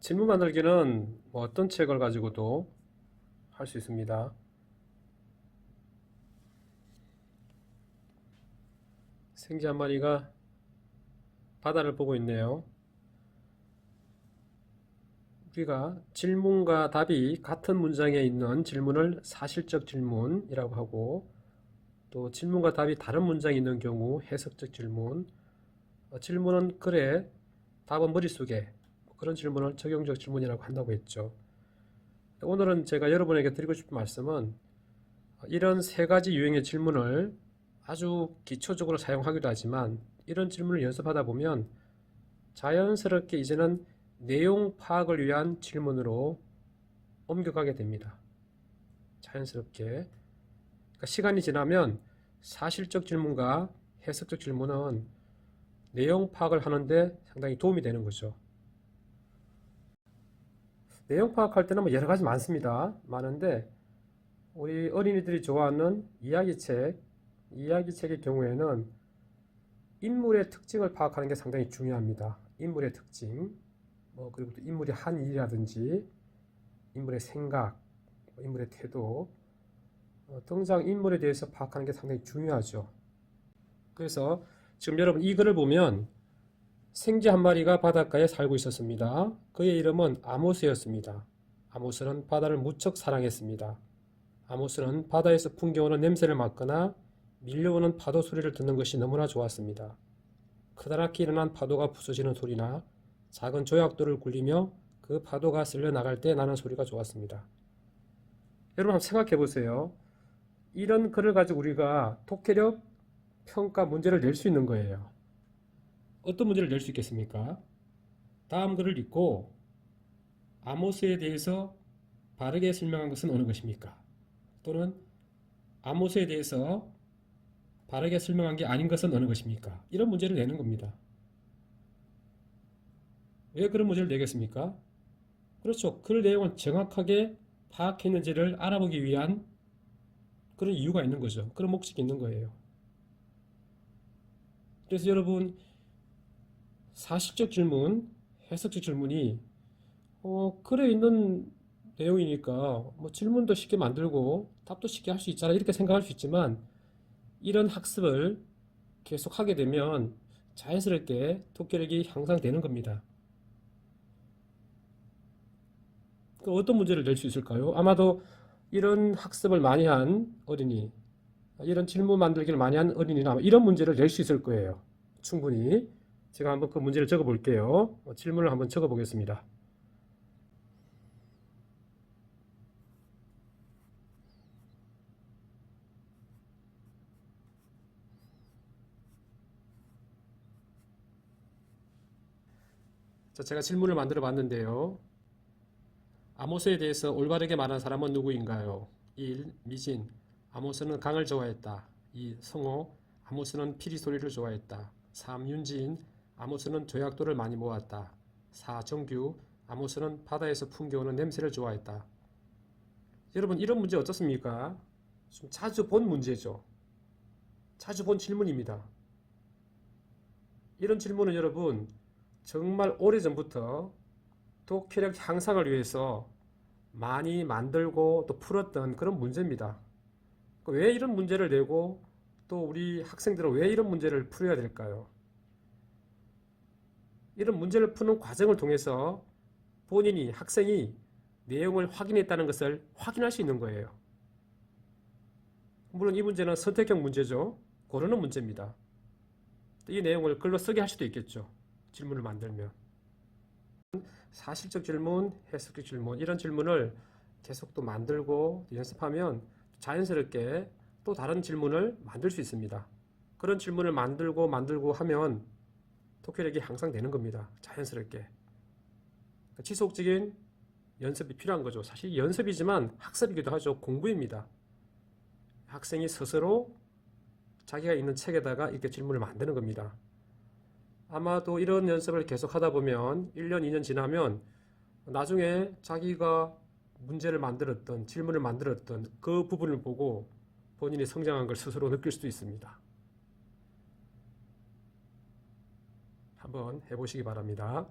질문 만들기는 어떤 책을 가지고도 할 수 있습니다. 생쥐 한 마리가 바다를 보고 있네요. 우리가 질문과 답이 같은 문장에 있는 질문을 사실적 질문이라고 하고, 또 질문과 답이 다른 문장에 있는 경우 해석적 질문, 질문은 그래, 답은 머릿속에, 그런 질문을 적용적 질문이라고 한다고 했죠. 오늘은 제가 여러분에게 드리고 싶은 말씀은 이런 세 가지 유형의 질문을 아주 기초적으로 사용하기도 하지만, 이런 질문을 연습하다 보면 자연스럽게 이제는 내용 파악을 위한 질문으로 옮겨가게 됩니다. 자연스럽게. 그러니까 시간이 지나면 사실적 질문과 해석적 질문은 내용 파악을 하는데 상당히 도움이 되는 거죠. 내용 파악할 때는 여러 가지 많습니다. 많은데 우리 어린이들이 좋아하는 이야기책의 경우에는 인물의 특징을 파악하는 게 상당히 중요합니다. 인물의 특징, 그리고 또 인물이 한 일이라든지 인물의 생각, 인물의 태도, 등장인물에 대해서 파악하는 게 상당히 중요하죠. 그래서 지금 여러분 이 글을 보면 생쥐 한 마리가 바닷가에 살고 있었습니다. 그의 이름은 아모스였습니다. 아모스는 바다를 무척 사랑했습니다. 아모스는 바다에서 풍겨오는 냄새를 맡거나 밀려오는 파도 소리를 듣는 것이 너무나 좋았습니다. 크다랗게 일어난 파도가 부서지는 소리나 작은 조약돌을 굴리며 그 파도가 쓸려 나갈 때 나는 소리가 좋았습니다. 여러분 한번 생각해 보세요. 이런 글을 가지고 우리가 독해력 평가 문제를 낼 수 있는 거예요. 어떤 문제를 낼 수 있겠습니까? 다음 글을 읽고 아모스에 대해서 바르게 설명한 것은 어느 것입니까? 또는 아모스에 대해서 바르게 설명한 게 아닌 것은 어느 것입니까? 이런 문제를 내는 겁니다. 왜 그런 문제를 내겠습니까? 그렇죠. 글 내용을 정확하게 파악했는지를 알아보기 위한 그런 이유가 있는 거죠. 그런 목적이 있는 거예요. 그래서 여러분 사실적 질문, 해석적 질문이 글에 있는 내용이니까 질문도 쉽게 만들고 답도 쉽게 할 수 있잖아 이렇게 생각할 수 있지만, 이런 학습을 계속 하게 되면 자연스럽게 독해력이 향상되는 겁니다. 어떤 문제를 낼 수 있을까요? 아마도 이런 학습을 많이 한 어린이, 이런 질문 만들기를 많이 한 어린이는 아마 이런 문제를 낼 수 있을 거예요. 충분히. 제가 한번 그 문제를 적어 볼게요. 질문을 한번 적어 보겠습니다. 자, 제가 질문을 만들어 봤는데요. 아모스에 대해서 올바르게 말한 사람은 누구인가요? 1. 미진. 아모스는 강을 좋아했다. 2. 성호. 아모스는 피리 소리를 좋아했다. 3. 윤지인. 아모스는 조약돌을 많이 모았다. 4. 정규. 아모스는 바다에서 풍겨오는 냄새를 좋아했다. 여러분 이런 문제 어떻습니까? 좀 자주 본 문제죠. 자주 본 질문입니다. 이런 질문은 여러분 정말 오래전부터 독해력 향상을 위해서 많이 만들고 또 풀었던 그런 문제입니다. 왜 이런 문제를 내고 또 우리 학생들은 왜 이런 문제를 풀어야 될까요? 이런 문제를 푸는 과정을 통해서 본인이, 학생이 내용을 확인했다는 것을 확인할 수 있는 거예요. 물론 이 문제는 선택형 문제죠. 고르는 문제입니다. 이 내용을 글로 쓰게 할 수도 있겠죠. 질문을 만들면. 사실적 질문, 해석적 질문, 이런 질문을 계속 또 만들고 연습하면 자연스럽게 또 다른 질문을 만들 수 있습니다. 그런 질문을 만들고 하면 독해력이 향상되는 겁니다. 자연스럽게. 지속적인 연습이 필요한 거죠. 사실 연습이지만 학습이기도 하죠. 공부입니다. 학생이 스스로 자기가 있는 책에다가 이렇게 질문을 만드는 겁니다. 아마도 이런 연습을 계속 하다 보면 1년, 2년 지나면 나중에 자기가 문제를 만들었던, 질문을 만들었던 그 부분을 보고 본인이 성장한 걸 스스로 느낄 수도 있습니다. 한번 해보시기 바랍니다.